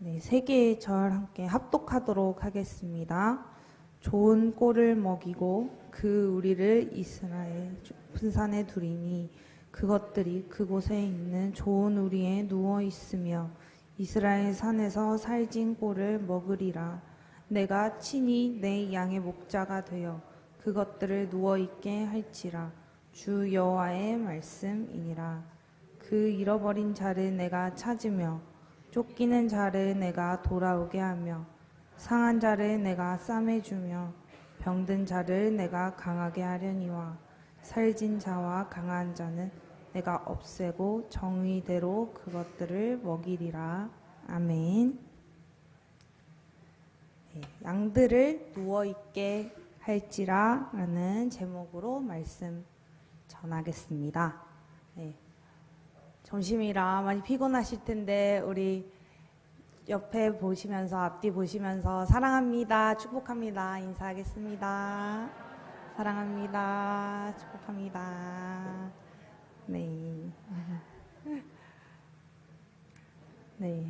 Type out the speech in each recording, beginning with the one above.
네, 세 개의 절 함께 합독하도록 하겠습니다. 좋은 꼴을 먹이고 그 우리를 이스라엘 분산에 두리니 그것들이 그곳에 있는 좋은 우리에 누워 있으며 이스라엘 산에서 살진 꼴을 먹으리라. 내가 친히 내 양의 목자가 되어 그것들을 누워 있게 할지라. 주 여호와의 말씀이니라. 그 잃어버린 자를 내가 찾으며 쫓기는 자를 내가 돌아오게 하며 상한 자를 내가 싸매주며 병든 자를 내가 강하게 하려니와 살진 자와 강한 자는 내가 없애고 정의대로 그것들을 먹이리라. 아멘. 네, 양들을 누워있게 할지라 라는 제목으로 말씀 전하겠습니다. 네. 점심이라 많이 피곤하실 텐데 우리 옆에 보시면서 앞뒤 보시면서 사랑합니다, 축복합니다 인사하겠습니다. 사랑합니다, 축복합니다. 네. 네.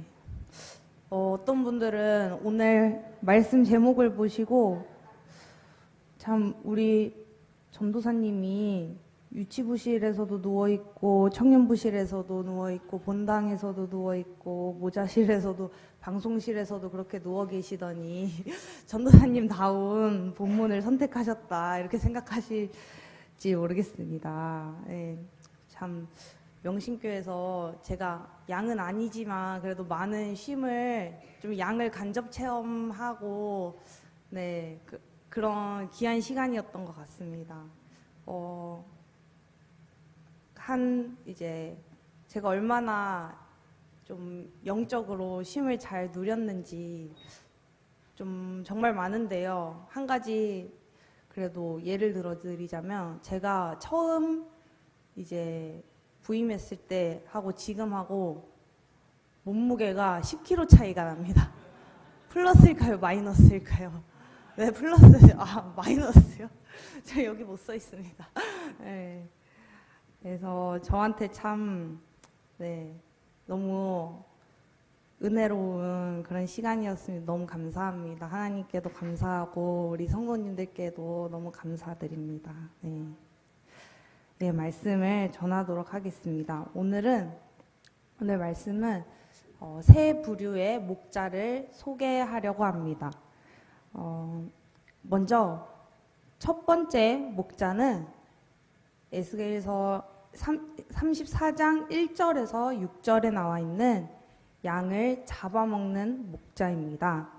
어떤 분들은 오늘 말씀 제목을 보시고 참 우리 전도사님이 유치부실에서도 누워있고 청년부실에서도 누워있고 본당에서도 누워있고 모자실에서도 방송실에서도 그렇게 누워 계시더니 전도사님다운 본문을 선택하셨다 이렇게 생각하실지 모르겠습니다. 네, 참 명신교에서 제가 양은 아니지만 그래도 많은 쉼을 좀 양을 간접 체험하고 네, 그런 귀한 시간이었던 것 같습니다. 이제 제가 얼마나 좀 영적으로 쉼을 잘 누렸는지 좀 정말 많은데요. 한 가지 그래도 예를 들어 드리자면 제가 처음 이제 부임했을 때 하고 지금하고 몸무게가 10kg 차이가 납니다. 플러스일까요? 마이너스일까요? 네, 플러스. 마이너스요? 저 여기 못 써 있습니다. 네. 그래서 저한테 참, 네, 너무 은혜로운 그런 시간이었습니다. 너무 감사합니다. 하나님께도 감사하고, 우리 성도님들께도 너무 감사드립니다. 네. 네, 말씀을 전하도록 하겠습니다. 오늘 말씀은 세 부류의 목자를 소개하려고 합니다. 먼저, 첫 번째 목자는 에스겔서 34장 1절에서 6절에 나와 있는 양을 잡아먹는 목자입니다.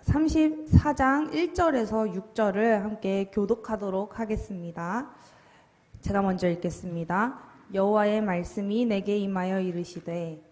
34장 1절에서 6절을 함께 교독하도록 하겠습니다. 제가 먼저 읽겠습니다. 여호와의 말씀이 내게 임하여 이르시되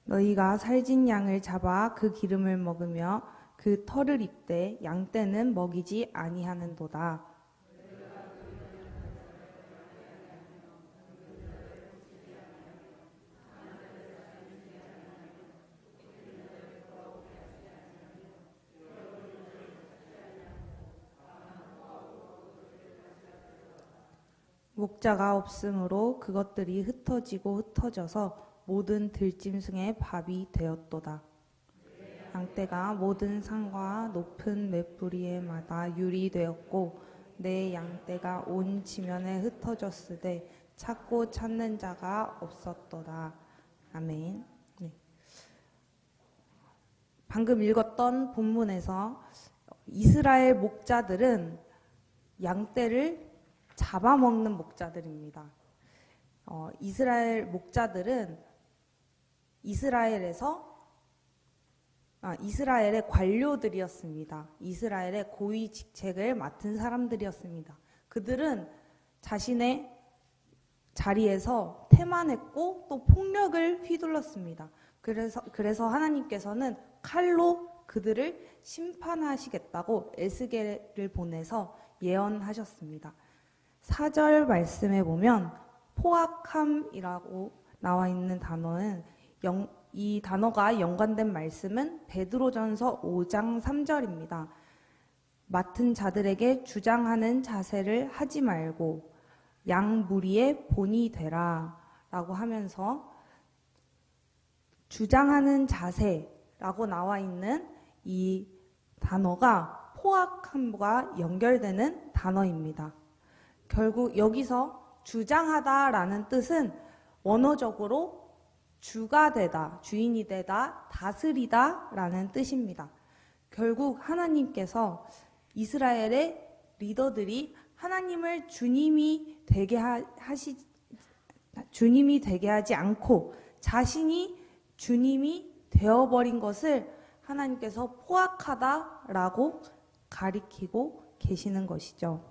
너희가 살진 양을 잡아 그 기름을 먹으며 그 털을 입되 양떼는 먹이지 아니하는도다. 목자가 없으므로 그것들이 흩어지고 흩어져서 모든 들짐승의 밥이 되었도다. 양떼가 모든 산과 높은 맷뿌리에마다 유리 되었고 내 양떼가 온 지면에 흩어졌으되 찾고 찾는 자가 없었도다. 아멘. 네. 방금 읽었던 본문에서 이스라엘 목자들은 양떼를 잡아먹는 목자들입니다. 이스라엘 목자들은 이스라엘의 관료들이었습니다. 이스라엘의 고위 직책을 맡은 사람들이었습니다. 그들은 자신의 자리에서 태만했고 또 폭력을 휘둘렀습니다. 그래서 하나님께서는 칼로 그들을 심판하시겠다고 에스겔을 보내서 예언하셨습니다. 4절 말씀에 보면 포악함이라고 나와 있는 단어는 이 단어가 연관된 말씀은 베드로전서 5장 3절입니다. 맡은 자들에게 주장하는 자세를 하지 말고 양 무리의 본이 되라 라고 하면서 주장하는 자세라고 나와 있는 이 단어가 포악함과 연결되는 단어입니다. 결국 여기서 주장하다라는 뜻은 원어적으로 주가 되다, 주인이 되다, 다스리다 라는 뜻입니다. 결국 하나님께서 이스라엘의 리더들이 하나님을 주님이 되게 하지 않고 자신이 주님이 되어버린 것을 하나님께서 포악하다라고 가리키고 계시는 것이죠.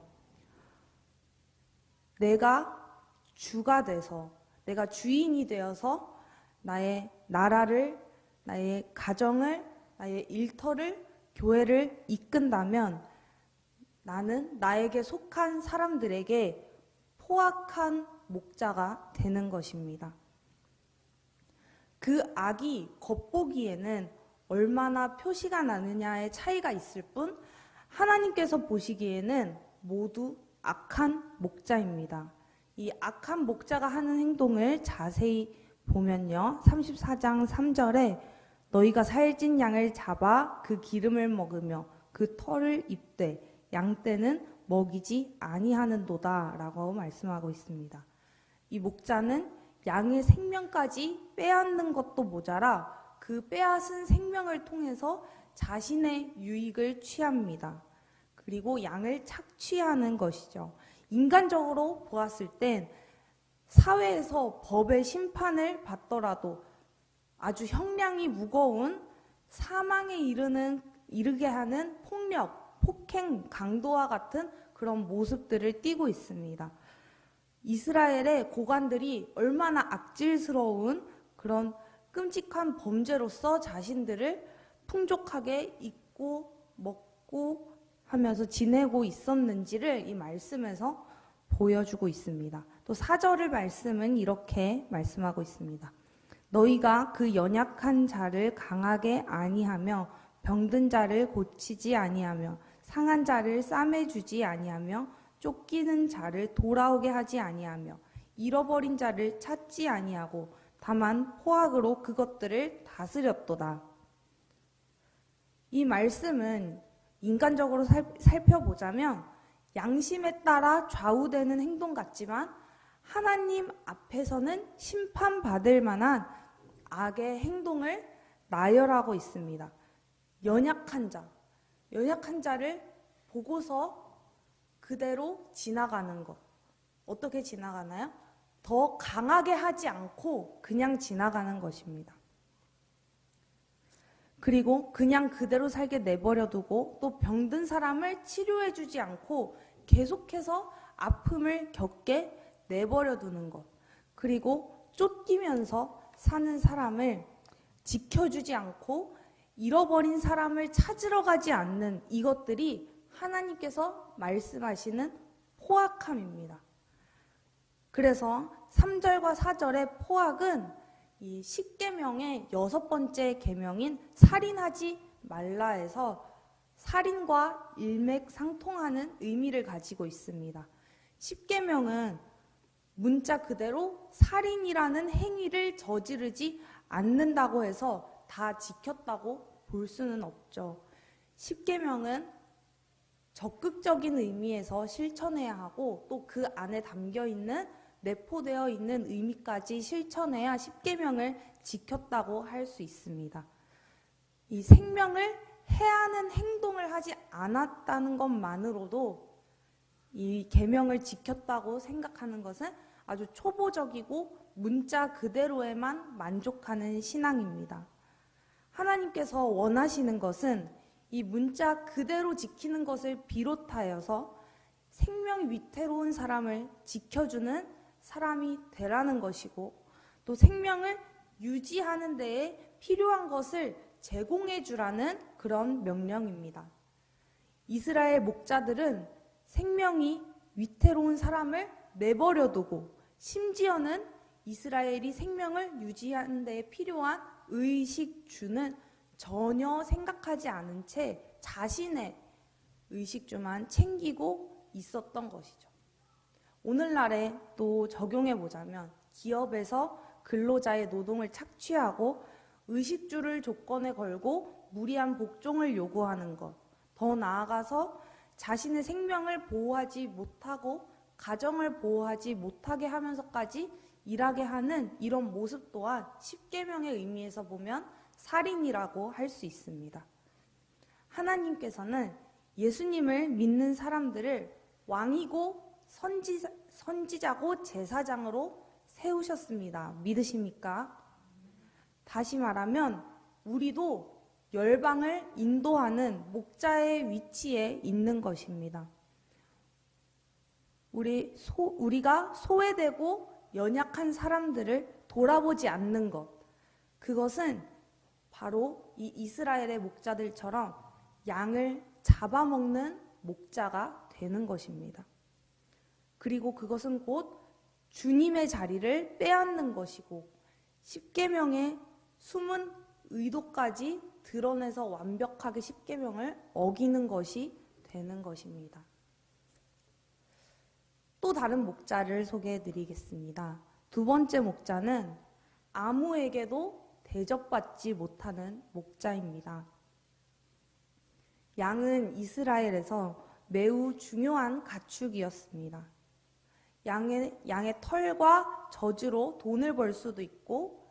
내가 주가 돼서, 내가 주인이 되어서 나의 나라를, 나의 가정을, 나의 일터를, 교회를 이끈다면 나는 나에게 속한 사람들에게 포악한 목자가 되는 것입니다. 그 악이 겉보기에는 얼마나 표시가 나느냐의 차이가 있을 뿐 하나님께서 보시기에는 모두 악한 목자입니다. 이 악한 목자가 하는 행동을 자세히 보면요. 34장 3절에 너희가 살찐 양을 잡아 그 기름을 먹으며 그 털을 입되 양떼는 먹이지 아니하는도다 라고 말씀하고 있습니다. 이 목자는 양의 생명까지 빼앗는 것도 모자라 그 빼앗은 생명을 통해서 자신의 유익을 취합니다. 그리고 양을 착취하는 것이죠. 인간적으로 보았을 땐 사회에서 법의 심판을 받더라도 아주 형량이 무거운 사망에 이르게 하는 폭력, 폭행, 강도와 같은 그런 모습들을 띠고 있습니다. 이스라엘의 고관들이 얼마나 악질스러운 그런 끔찍한 범죄로서 자신들을 풍족하게 입고 먹고 하면서 지내고 있었는지를 이 말씀에서 보여주고 있습니다. 또 4절 말씀은 이렇게 말씀하고 있습니다. 너희가 그 연약한 자를 강하게 아니하며 병든 자를 고치지 아니하며 상한 자를 싸매주지 아니하며 쫓기는 자를 돌아오게 하지 아니하며 잃어버린 자를 찾지 아니하고 다만 포악으로 그것들을 다스렸도다. 이 말씀은 인간적으로 살펴보자면 양심에 따라 좌우되는 행동 같지만 하나님 앞에서는 심판받을 만한 악의 행동을 나열하고 있습니다. 연약한 자를 보고서 그대로 지나가는 것. 어떻게 지나가나요? 더 강하게 하지 않고 그냥 지나가는 것입니다. 그리고 그냥 그대로 살게 내버려두고 또 병든 사람을 치료해주지 않고 계속해서 아픔을 겪게 내버려두는 것. 그리고 쫓기면서 사는 사람을 지켜주지 않고 잃어버린 사람을 찾으러 가지 않는 이것들이 하나님께서 말씀하시는 포악함입니다. 그래서 3절과 4절의 포악은 이 10계명의 6번째 계명인 살인하지 말라에서 살인과 일맥상통하는 의미를 가지고 있습니다. 10계명은 문자 그대로 살인이라는 행위를 저지르지 않는다고 해서 다 지켰다고 볼 수는 없죠. 10계명은 적극적인 의미에서 실천해야 하고 또 그 안에 담겨있는 내포되어 있는 의미까지 실천해야 10계명을 지켰다고 할 수 있습니다. 이 생명을 해하는 행동을 하지 않았다는 것만으로도 이 계명을 지켰다고 생각하는 것은 아주 초보적이고 문자 그대로에만 만족하는 신앙입니다. 하나님께서 원하시는 것은 이 문자 그대로 지키는 것을 비롯하여서 생명 위태로운 사람을 지켜주는 사람이 되라는 것이고 또 생명을 유지하는 데에 필요한 것을 제공해 주라는 그런 명령입니다. 이스라엘 목자들은 생명이 위태로운 사람을 내버려 두고 심지어는 이스라엘이 생명을 유지하는 데 필요한 의식주는 전혀 생각하지 않은 채 자신의 의식주만 챙기고 있었던 것이죠. 오늘날에 또 적용해 보자면 기업에서 근로자의 노동을 착취하고 의식주를 조건에 걸고 무리한 복종을 요구하는 것, 더 나아가서 자신의 생명을 보호하지 못하고 가정을 보호하지 못하게 하면서까지 일하게 하는 이런 모습 또한 십계명의 의미에서 보면 살인이라고 할 수 있습니다. 하나님께서는 예수님을 믿는 사람들을 왕이고 선지자고 제사장으로 세우셨습니다. 믿으십니까? 다시 말하면 우리도 열방을 인도하는 목자의 위치에 있는 것입니다. 우리가 소외되고 연약한 사람들을 돌아보지 않는 것, 그것은 바로 이 이스라엘의 목자들처럼 양을 잡아먹는 목자가 되는 것입니다. 그리고 그것은 곧 주님의 자리를 빼앗는 것이고 십계명의 숨은 의도까지 드러내서 완벽하게 십계명을 어기는 것이 되는 것입니다. 또 다른 목자를 소개해 드리겠습니다. 두 번째 목자는 아무에게도 대접받지 못하는 목자입니다. 양은 이스라엘에서 매우 중요한 가축이었습니다. 양의 털과 젖으로 돈을 벌 수도 있고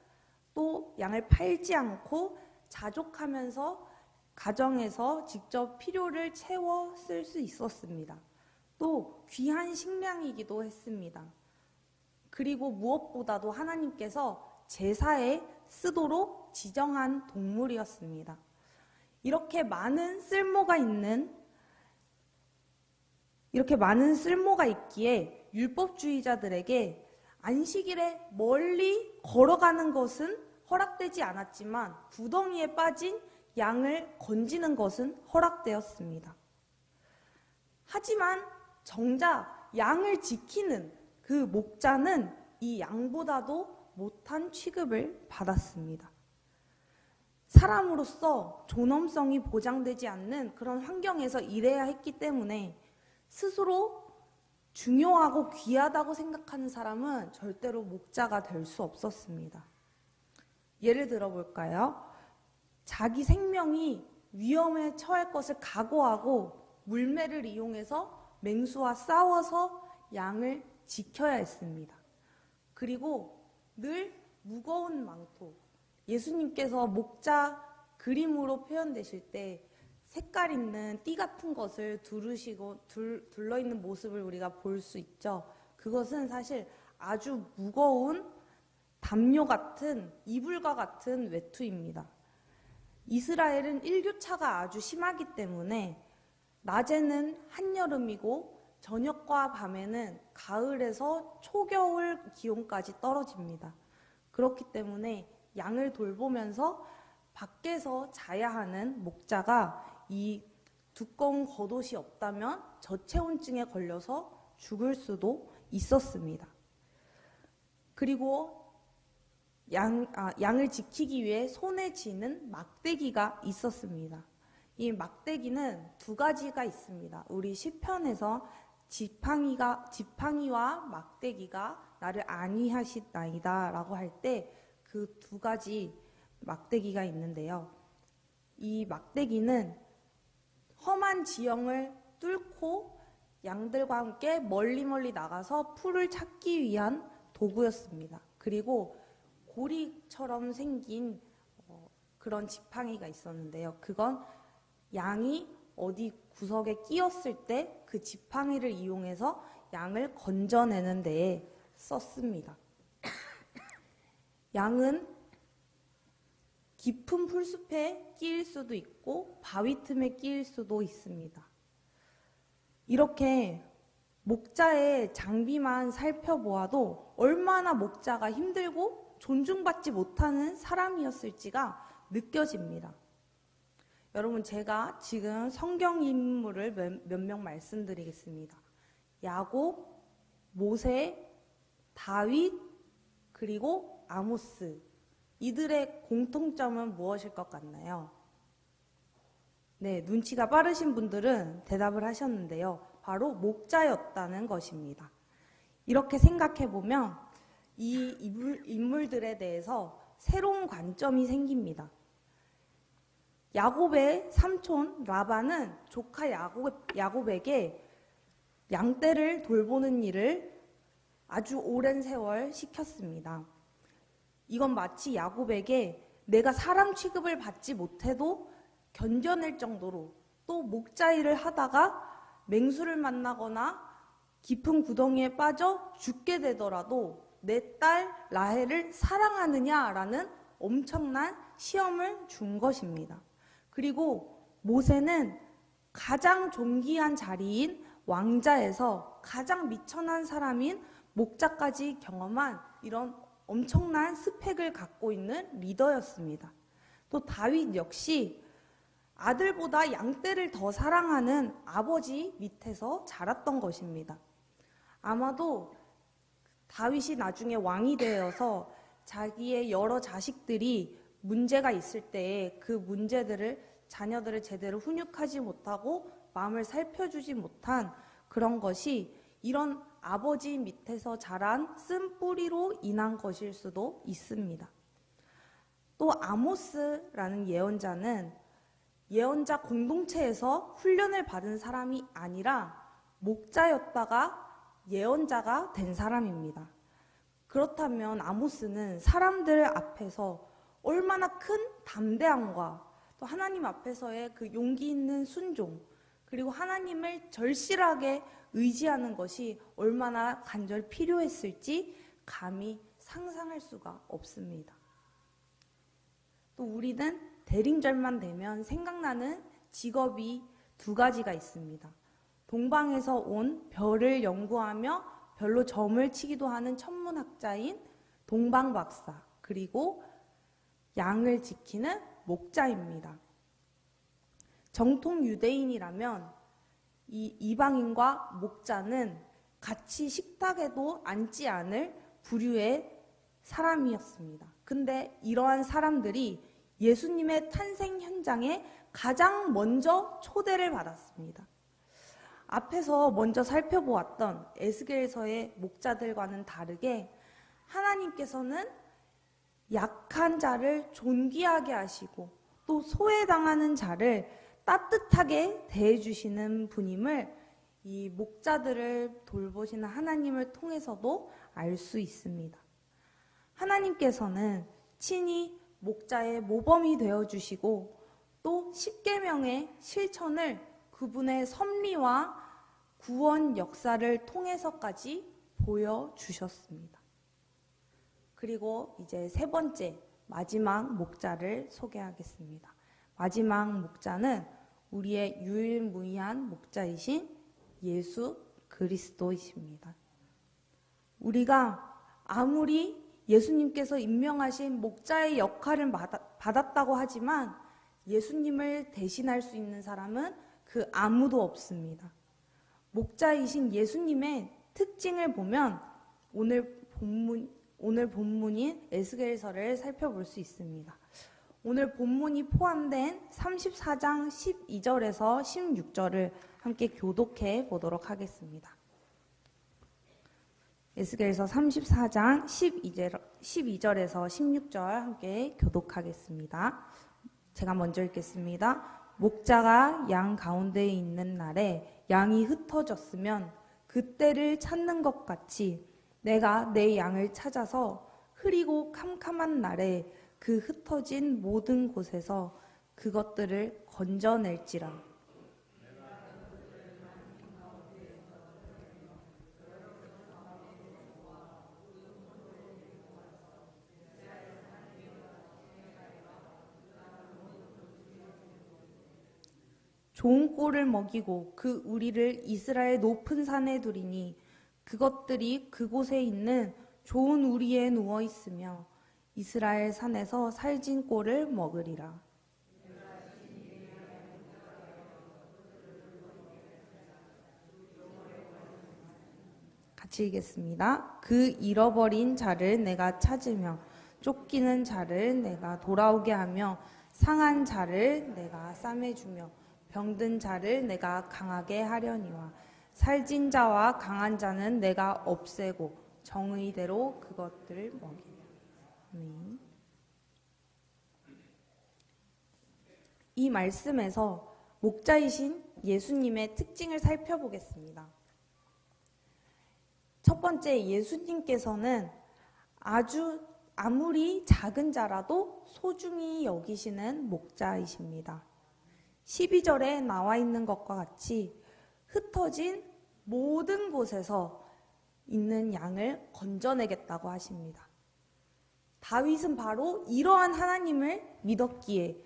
또 양을 팔지 않고 자족하면서 가정에서 직접 필요를 채워 쓸 수 있었습니다. 또 귀한 식량이기도 했습니다. 그리고 무엇보다도 하나님께서 제사에 쓰도록 지정한 동물이었습니다. 이렇게 많은 쓸모가 있기에 율법주의자들에게 안식일에 멀리 걸어가는 것은 허락되지 않았지만 구덩이에 빠진 양을 건지는 것은 허락되었습니다. 하지만 정작 양을 지키는 그 목자는 이 양보다도 못한 취급을 받았습니다. 사람으로서 존엄성이 보장되지 않는 그런 환경에서 일해야 했기 때문에 스스로 중요하고 귀하다고 생각하는 사람은 절대로 목자가 될 수 없었습니다. 예를 들어볼까요? 자기 생명이 위험에 처할 것을 각오하고 물매를 이용해서 맹수와 싸워서 양을 지켜야 했습니다. 그리고 늘 무거운 망토, 예수님께서 목자 그림으로 표현되실 때 색깔 있는 띠 같은 것을 두르시고 둘러있는 모습을 우리가 볼 수 있죠. 그것은 사실 아주 무거운 담요 같은 이불과 같은 외투입니다. 이스라엘은 일교차가 아주 심하기 때문에 낮에는 한여름이고 저녁과 밤에는 가을에서 초겨울 기온까지 떨어집니다. 그렇기 때문에 양을 돌보면서 밖에서 자야 하는 목자가 이 두꺼운 겉옷이 없다면 저체온증에 걸려서 죽을 수도 있었습니다. 그리고 양을 지키기 위해 손에 쥐는 막대기가 있었습니다. 이 막대기는 두 가지가 있습니다. 우리 시편에서 지팡이와 막대기가 나를 안위하시나이다 라고 할 때 그 두 가지 막대기가 있는데요. 이 막대기는 험한 지형을 뚫고 양들과 함께 멀리 나가서 풀을 찾기 위한 도구였습니다. 그리고 고리처럼 생긴 그런 지팡이가 있었는데요. 그건 양이 어디 구석에 끼었을 때 그 지팡이를 이용해서 양을 건져내는 데에 썼습니다. 양은 깊은 풀숲에 끼일 수도 있고 바위 틈에 끼일 수도 있습니다. 이렇게 목자의 장비만 살펴보아도 얼마나 목자가 힘들고 존중받지 못하는 사람이었을지가 느껴집니다. 여러분, 제가 지금 성경 인물을 몇 명 말씀드리겠습니다. 야곱, 모세, 다윗, 그리고 아모스. 이들의 공통점은 무엇일 것 같나요? 네, 눈치가 빠르신 분들은 대답을 하셨는데요. 바로 목자였다는 것입니다. 이렇게 생각해보면 이 인물들에 대해서 새로운 관점이 생깁니다. 야곱의 삼촌 라반은 조카 야곱에게 양떼를 돌보는 일을 아주 오랜 세월 시켰습니다. 이건 마치 야곱에게 내가 사람 취급을 받지 못해도 견뎌낼 정도로, 또 목자 일을 하다가 맹수를 만나거나 깊은 구덩이에 빠져 죽게 되더라도 내 딸 라헬을 사랑하느냐라는 엄청난 시험을 준 것입니다. 그리고 모세는 가장 존귀한 자리인 왕자에서 가장 미천한 사람인 목자까지 경험한 이런 엄청난 스펙을 갖고 있는 리더였습니다. 또 다윗 역시 아들보다 양떼를 더 사랑하는 아버지 밑에서 자랐던 것입니다. 아마도 다윗이 나중에 왕이 되어서 자기의 여러 자식들이 문제가 있을 때에 그 문제들을 자녀들을 제대로 훈육하지 못하고 마음을 살펴주지 못한 그런 것이 이런 아버지 밑에서 자란 쓴뿌리로 인한 것일 수도 있습니다. 또 아모스라는 예언자는 예언자 공동체에서 훈련을 받은 사람이 아니라 목자였다가 예언자가 된 사람입니다. 그렇다면 아모스는 사람들 앞에서 얼마나 큰 담대함과 또 하나님 앞에서의 그 용기 있는 순종, 그리고 하나님을 절실하게 의지하는 것이 얼마나 간절히 필요했을지 감히 상상할 수가 없습니다. 또 우리는 대림절만 되면 생각나는 직업이 두 가지가 있습니다. 동방에서 온 별을 연구하며 별로 점을 치기도 하는 천문학자인 동방박사, 그리고 양을 지키는 목자입니다. 정통 유대인이라면 이 이방인과 목자는 같이 식탁에도 앉지 않을 부류의 사람이었습니다. 근데 이러한 사람들이 예수님의 탄생 현장에 가장 먼저 초대를 받았습니다. 앞에서 먼저 살펴보았던 에스겔서의 목자들과는 다르게 하나님께서는 약한 자를 존귀하게 하시고 또 소외당하는 자를 따뜻하게 대해주시는 분임을 이 목자들을 돌보시는 하나님을 통해서도 알 수 있습니다. 하나님께서는 친히 목자의 모범이 되어주시고 또 십계명의 실천을 그분의 섭리와 구원 역사를 통해서까지 보여주셨습니다. 그리고 이제 세 번째 마지막 목자를 소개하겠습니다. 마지막 목자는 우리의 유일무이한 목자이신 예수 그리스도이십니다. 우리가 아무리 예수님께서 임명하신 목자의 역할을 받았다고 하지만 예수님을 대신할 수 있는 사람은 그 아무도 없습니다. 목자이신 예수님의 특징을 보면 오늘 본문인 에스겔서를 살펴볼 수 있습니다. 오늘 본문이 포함된 34장 12절에서 16절을 함께 교독해 보도록 하겠습니다. 에스겔서 34장 12절에서 16절 함께 교독하겠습니다. 제가 먼저 읽겠습니다. 목자가 양 가운데에 있는 날에 양이 흩어졌으면 그때를 찾는 것 같이 내가 내 양을 찾아서 흐리고 캄캄한 날에 그 흩어진 모든 곳에서 그것들을 건져낼지라. 좋은 꼴을 먹이고 그 우리를 이스라엘 높은 산에 두리니 그것들이 그곳에 있는 좋은 우리에 누워 있으며 이스라엘 산에서 살진 꼴을 먹으리라. 같이 읽겠습니다. 그 잃어버린 자를 내가 찾으며 쫓기는 자를 내가 돌아오게 하며 상한 자를 내가 싸매주며 병든 자를 내가 강하게 하려니와 살찐 자와 강한 자는 내가 없애고 정의대로 그것들을 먹이며. 아멘. 이 말씀에서 목자이신 예수님의 특징을 살펴보겠습니다. 첫 번째, 예수님께서는 아무리 작은 자라도 소중히 여기시는 목자이십니다. 12절에 나와 있는 것과 같이 흩어진 모든 곳에서 있는 양을 건져내겠다고 하십니다. 다윗은 바로 이러한 하나님을 믿었기에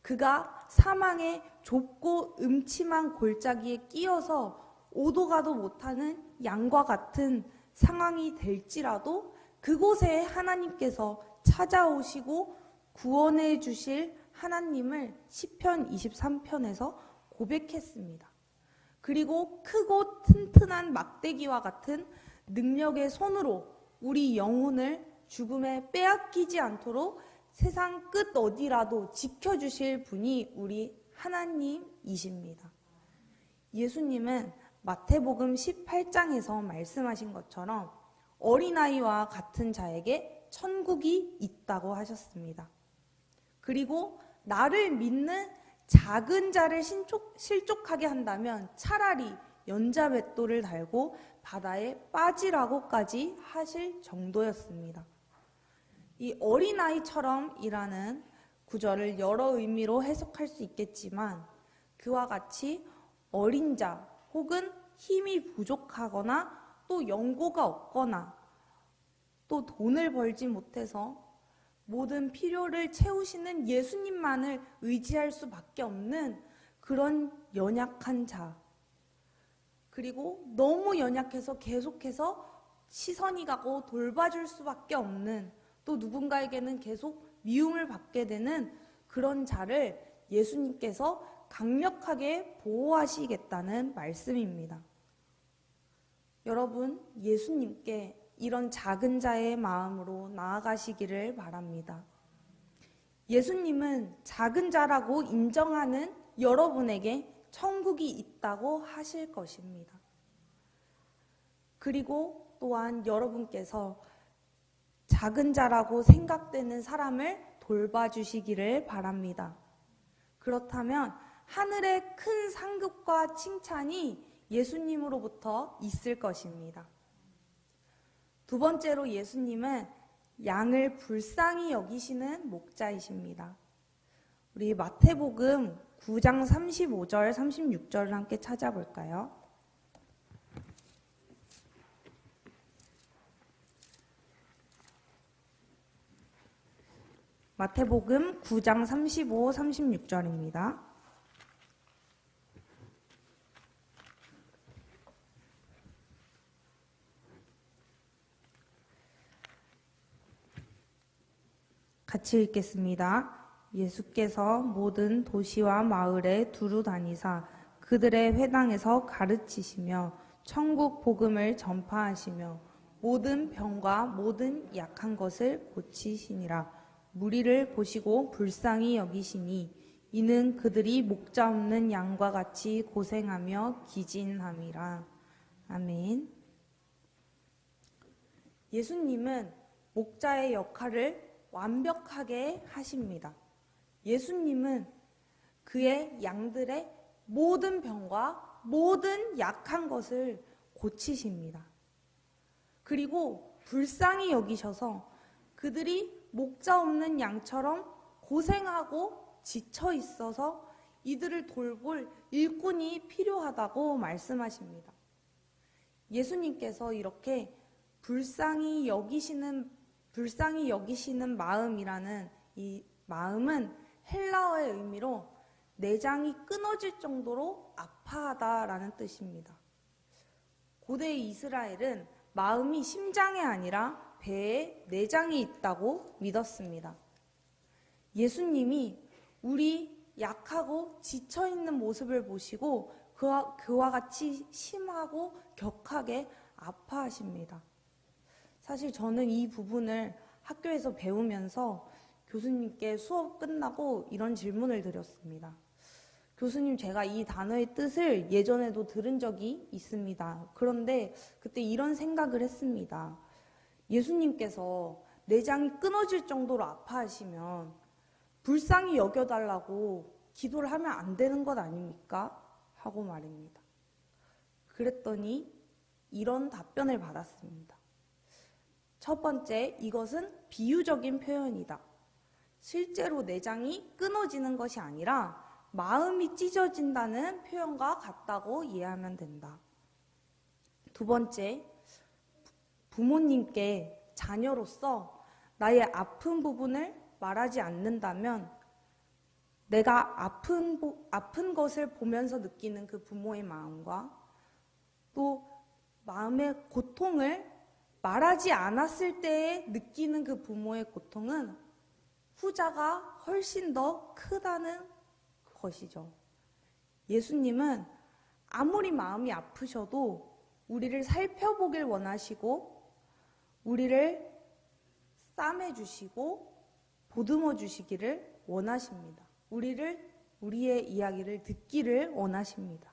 그가 사망의 좁고 음침한 골짜기에 끼어서 오도 가도 못하는 양과 같은 상황이 될지라도 그곳에 하나님께서 찾아오시고 구원해 주실 하나님을 시편 23편에서 고백했습니다. 그리고 크고 튼튼한 막대기와 같은 능력의 손으로 우리 영혼을 죽음에 빼앗기지 않도록 세상 끝 어디라도 지켜주실 분이 우리 하나님이십니다. 예수님은 마태복음 18장에서 말씀하신 것처럼 어린아이와 같은 자에게 천국이 있다고 하셨습니다. 그리고 나를 믿는 작은 자를 실족하게 한다면 차라리 연자맷돌을 달고 바다에 빠지라고까지 하실 정도였습니다. 이 어린아이처럼이라는 구절을 여러 의미로 해석할 수 있겠지만 그와 같이 어린 자 혹은 힘이 부족하거나 또 연고가 없거나 또 돈을 벌지 못해서 모든 필요를 채우시는 예수님만을 의지할 수밖에 없는 그런 연약한 자, 그리고 너무 연약해서 계속해서 시선이 가고 돌봐줄 수밖에 없는, 또 누군가에게는 계속 미움을 받게 되는 그런 자를 예수님께서 강력하게 보호하시겠다는 말씀입니다. 여러분, 예수님께 이런 작은 자의 마음으로 나아가시기를 바랍니다. 예수님은 작은 자라고 인정하는 여러분에게 천국이 있다고 하실 것입니다. 그리고 또한 여러분께서 작은 자라고 생각되는 사람을 돌봐주시기를 바랍니다. 그렇다면 하늘의 큰 상급과 칭찬이 예수님으로부터 있을 것입니다. 두 번째로 예수님은 양을 불쌍히 여기시는 목자이십니다. 우리 마태복음 9장 35절, 36절을 함께 찾아볼까요? 마태복음 9장 35, 36절입니다. 같이 읽겠습니다. 예수께서 모든 도시와 마을에 두루 다니사 그들의 회당에서 가르치시며 천국 복음을 전파하시며 모든 병과 모든 약한 것을 고치시니라. 무리를 보시고 불쌍히 여기시니 이는 그들이 목자 없는 양과 같이 고생하며 기진함이라. 아멘. 예수님은 목자의 역할을 완벽하게 하십니다. 예수님은 그의 양들의 모든 병과 모든 약한 것을 고치십니다. 그리고 불쌍히 여기셔서 그들이 목자 없는 양처럼 고생하고 지쳐 있어서 이들을 돌볼 일꾼이 필요하다고 말씀하십니다. 예수님께서 이렇게 불쌍히 여기시는 마음이라는 이 마음은 헬라어의 의미로 내장이 끊어질 정도로 아파하다라는 뜻입니다. 고대 이스라엘은 마음이 심장에 아니라 배에 내장이 있다고 믿었습니다. 예수님이 우리 약하고 지쳐있는 모습을 보시고 그와 같이 심하고 격하게 아파하십니다. 사실 저는 이 부분을 학교에서 배우면서 교수님께 수업 끝나고 이런 질문을 드렸습니다. 교수님, 제가 이 단어의 뜻을 예전에도 들은 적이 있습니다. 그런데 그때 이런 생각을 했습니다. 예수님께서 내장이 끊어질 정도로 아파하시면 불쌍히 여겨달라고 기도를 하면 안 되는 것 아닙니까? 하고 말입니다. 그랬더니 이런 답변을 받았습니다. 첫 번째, 이것은 비유적인 표현이다. 실제로 내장이 끊어지는 것이 아니라 마음이 찢어진다는 표현과 같다고 이해하면 된다. 두 번째, 부모님께 자녀로서 나의 아픈 부분을 말하지 않는다면 내가 아픈 것을 보면서 느끼는 그 부모의 마음과 또 마음의 고통을 말하지 않았을 때에 느끼는 그 부모의 고통은 후자가 훨씬 더 크다는 것이죠. 예수님은 아무리 마음이 아프셔도 우리를 살펴보길 원하시고 우리를 싸매주시고 보듬어 주시기를 원하십니다. 우리의 이야기를 듣기를 원하십니다.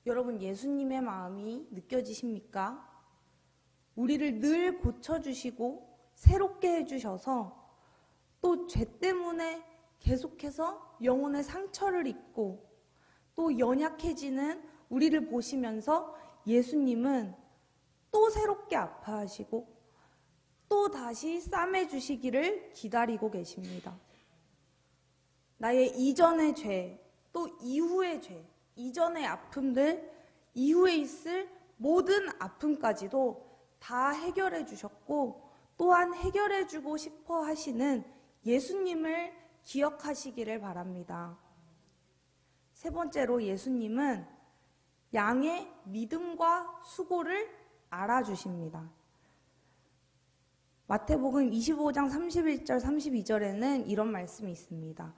여러분, 예수님의 마음이 느껴지십니까? 우리를 늘 고쳐주시고 새롭게 해주셔서 또 죄 때문에 계속해서 영혼의 상처를 입고 또 연약해지는 우리를 보시면서 예수님은 또 새롭게 아파하시고 또 다시 싸매주시기를 기다리고 계십니다. 나의 이전의 죄, 또 이후의 죄, 이전의 아픔들, 이후에 있을 모든 아픔까지도 다 해결해 주셨고 또한 해결해 주고 싶어 하시는 예수님을 기억하시기를 바랍니다. 세 번째로 예수님은 양의 믿음과 수고를 알아주십니다. 마태복음 25장 31절 32절에는 이런 말씀이 있습니다.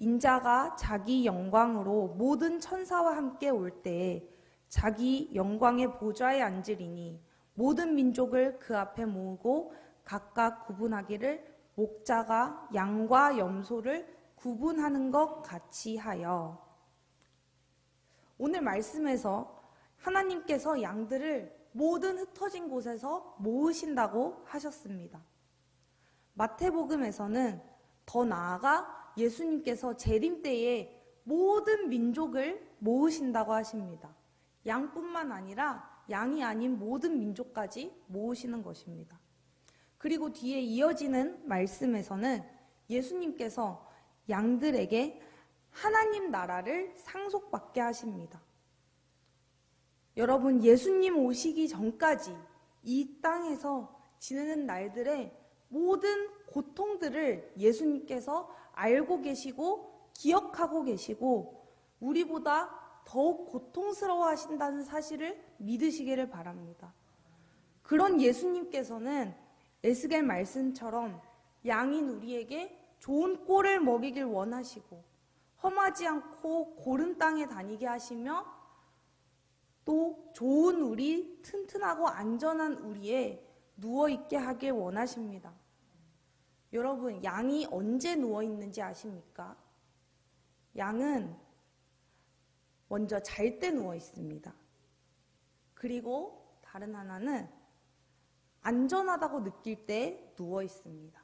인자가 자기 영광으로 모든 천사와 함께 올 때에 자기 영광의 보좌에 앉으리니 모든 민족을 그 앞에 모으고 각각 구분하기를 목자가 양과 염소를 구분하는 것 같이 하여. 오늘 말씀에서 하나님께서 양들을 모든 흩어진 곳에서 모으신다고 하셨습니다. 마태복음에서는 더 나아가 예수님께서 재림 때에 모든 민족을 모으신다고 하십니다. 양뿐만 아니라 양이 아닌 모든 민족까지 모으시는 것입니다. 그리고 뒤에 이어지는 말씀에서는 예수님께서 양들에게 하나님 나라를 상속받게 하십니다. 여러분, 예수님 오시기 전까지 이 땅에서 지내는 날들의 모든 고통들을 예수님께서 알고 계시고 기억하고 계시고 우리보다 더욱 고통스러워 하신다는 사실을 믿으시기를 바랍니다. 그런 예수님께서는 에스겔 말씀처럼 양인 우리에게 좋은 꼴을 먹이길 원하시고 험하지 않고 고른 땅에 다니게 하시며 또 좋은 우리, 튼튼하고 안전한 우리에 누워있게 하길 원하십니다. 여러분, 양이 언제 누워있는지 아십니까? 양은 먼저 잘 때 누워있습니다. 그리고 다른 하나는 안전하다고 느낄 때 누워있습니다.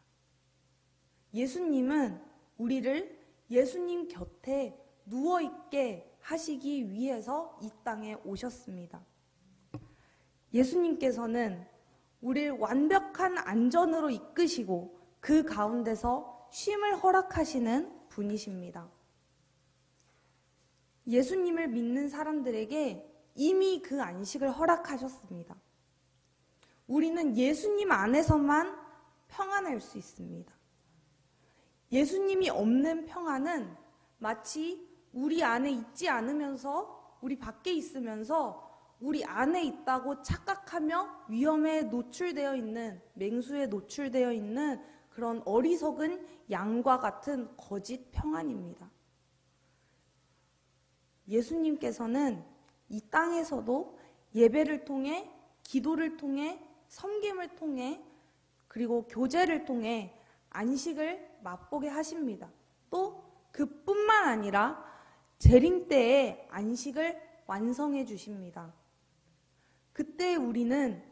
예수님은 우리를 예수님 곁에 누워있게 하시기 위해서 이 땅에 오셨습니다. 예수님께서는 우리를 완벽한 안전으로 이끄시고 그 가운데서 쉼을 허락하시는 분이십니다. 예수님을 믿는 사람들에게 이미 그 안식을 허락하셨습니다. 우리는 예수님 안에서만 평안할 수 있습니다. 예수님이 없는 평안은 마치 우리 안에 있지 않으면서 우리 밖에 있으면서 우리 안에 있다고 착각하며 위험에 노출되어 있는, 맹수에 노출되어 있는 그런 어리석은 양과 같은 거짓 평안입니다. 예수님께서는 이 땅에서도 예배를 통해, 기도를 통해, 섬김을 통해, 그리고 교제를 통해 안식을 맛보게 하십니다. 또 그뿐만 아니라 재림 때에 안식을 완성해 주십니다. 그때 우리는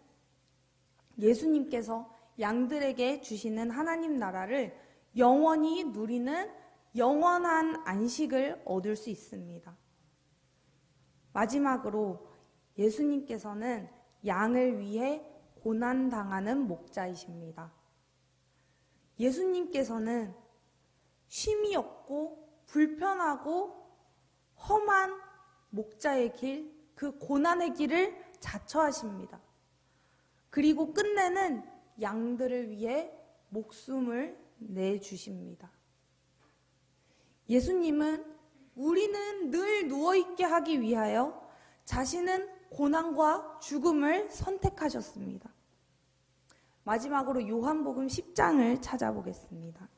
예수님께서 양들에게 주시는 하나님 나라를 영원히 누리는 영원한 안식을 얻을 수 있습니다. 마지막으로 예수님께서는 양을 위해 고난당하는 목자이십니다. 예수님께서는 쉼이 없고 불편하고 험한 목자의 길, 그 고난의 길을 자처하십니다. 그리고 끝내는 양들을 위해 목숨을 내주십니다. 예수님은 우리는 늘 누워있게 하기 위하여 자신은 고난과 죽음을 선택하셨습니다. 마지막으로 요한복음 10장을 찾아보겠습니다.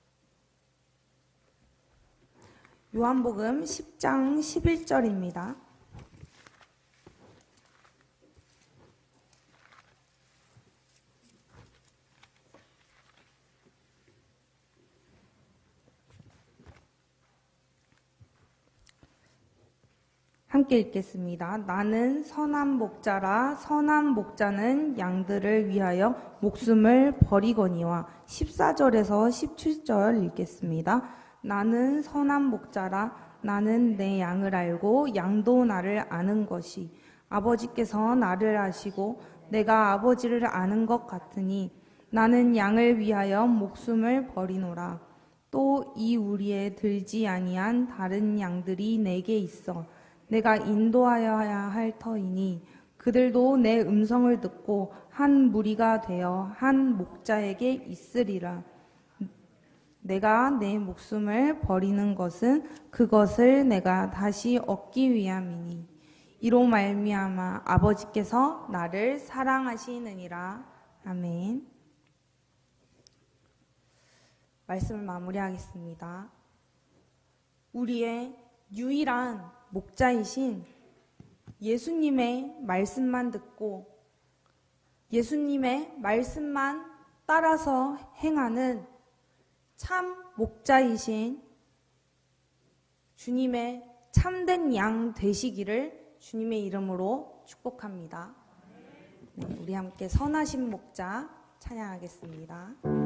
요한복음 10장 11절입니다. 함께 읽겠습니다. 나는 선한 목자라 선한 목자는 양들을 위하여 목숨을 버리거니와 14절에서 17절 읽겠습니다. 나는 선한 목자라 나는 내 양을 알고 양도 나를 아는 것이 아버지께서 나를 아시고 내가 아버지를 아는 것 같으니 나는 양을 위하여 목숨을 버리노라. 또 이 우리에 들지 아니한 다른 양들이 내게 있어 내가 인도하여야 할 터이니 그들도 내 음성을 듣고 한 무리가 되어 한 목자에게 있으리라. 내가 내 목숨을 버리는 것은 그것을 내가 다시 얻기 위함이니 이로 말미암아 아버지께서 나를 사랑하시느니라. 아멘. 말씀을 마무리하겠습니다. 우리의 유일한 목자이신 예수님의 말씀만 듣고 예수님의 말씀만 따라서 행하는 참 목자이신 주님의 참된 양 되시기를 주님의 이름으로 축복합니다. 네, 우리 함께 선하신 목자 찬양하겠습니다.